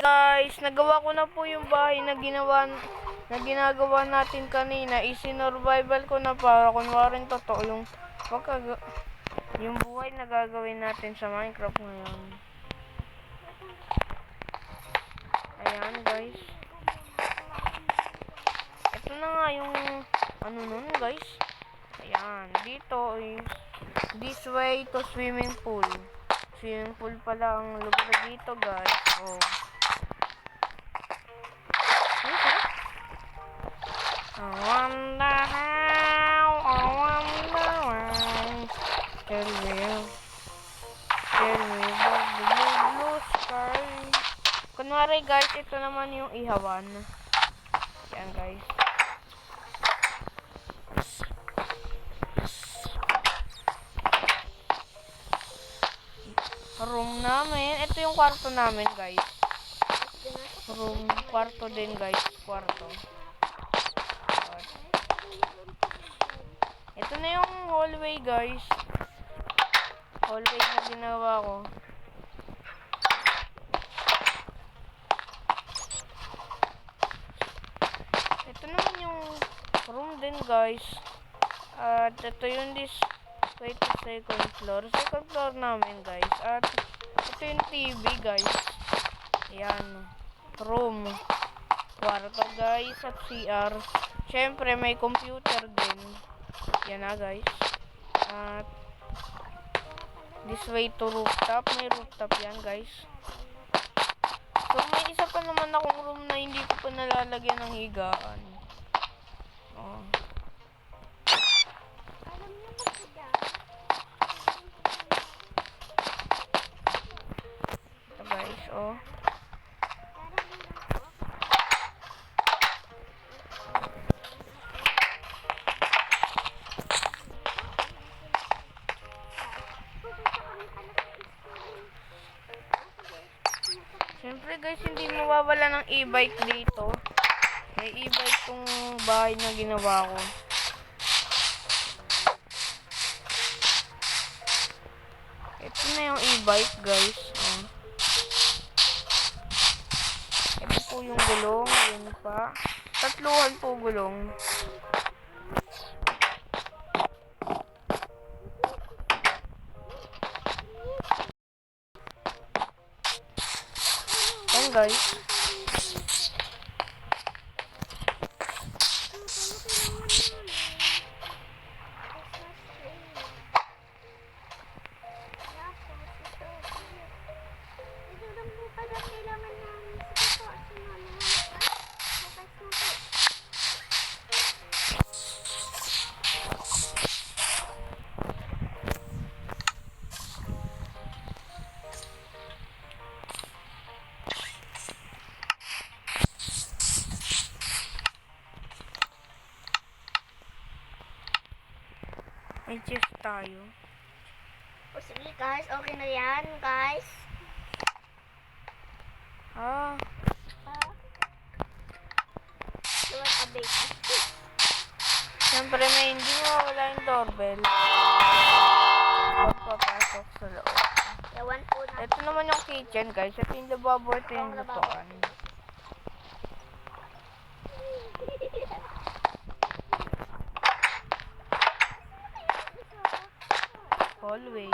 Guys, nagawa ko na po yung bahay na ginagawa natin kanina. Isinorvival ko na para kunwaring totoo yung buhay na gagawin natin sa Minecraft ngayon. Ayan guys. Ito na nga yung ano nun guys. Ayan, dito is this way to swimming pool. Swimming pool pala ang lugar dito guys. Oh. I wonder how, I wonder why. Tell me about the blue sky. Kunwari guys, ito naman yung ihawan. Yan guys. Room namin. Ito yung kwarto namin guys. Room, kwarto din guys. Kwarto. Ito na yung hallway guys. Hallway na ginawa ko. Ito naman yung room din guys. At ito yung this way to second floor. Second floor namin guys. At ito yung TV guys. Ayan. Room. Kwarto guys. At CR. Syempre may computer din. Yan na guys. At this way to rooftop. May rooftop yan guys. So may isa pa naman akong room na hindi ko pa nalalagyan ng higaan. Oh. Ito guys, oh. Siyempre guys, hindi mawawala ng e-bike dito. May e-bike tong bahay na ginawa ko. Ito na yung e-bike guys. Oh. Ito po yung gulong. Yun pa. Tatluhan po gulong. Yan guys. May chest tayo. O sige guys, okay na yan guys. Ah. Luwag update. Siyempre may hindi mawawala yung doorbell. Papasok sa loob. Ewan po na. Ito naman yung kitchen guys. Ito yung lababo. Ito yung lutuan. Hallway.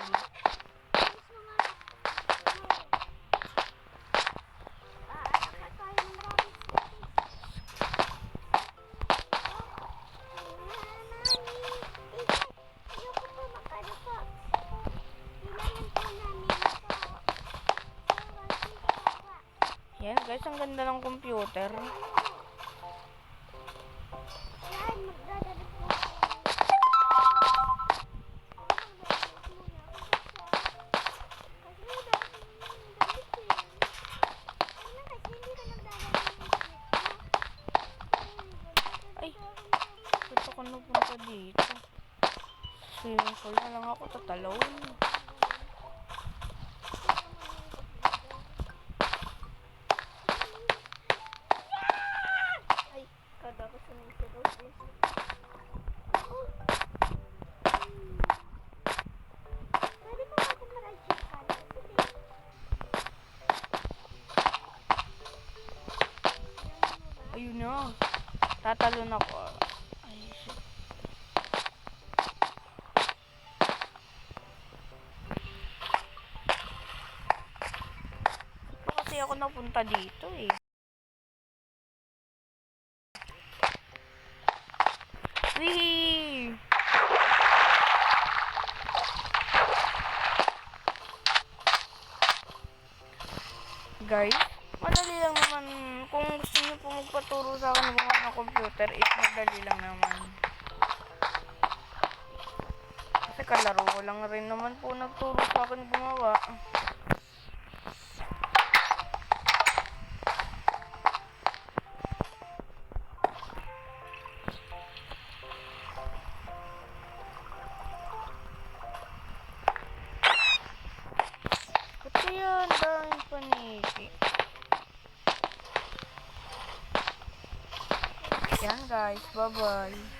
Yan guys, ang ganda ng computer. Ay, gusto ko napunta dito. Swimming pool na lang ako tatalawin. Ay, kada ko sa nito. Pwede mo ako marag-check ka. Ayun na. Tatalon ako. Ay, shit. Ito kasi ako napunta dito eh. Wee! Guys, madali lang naman. Kung gusto niyo po magpaturo sa akin gumawa ng computer, is madali lang naman. Kasi kalaro ko lang rin naman po nagturo sa akin gumawa. Ba't kaya ang daming paniki? Yan guys, bye bye.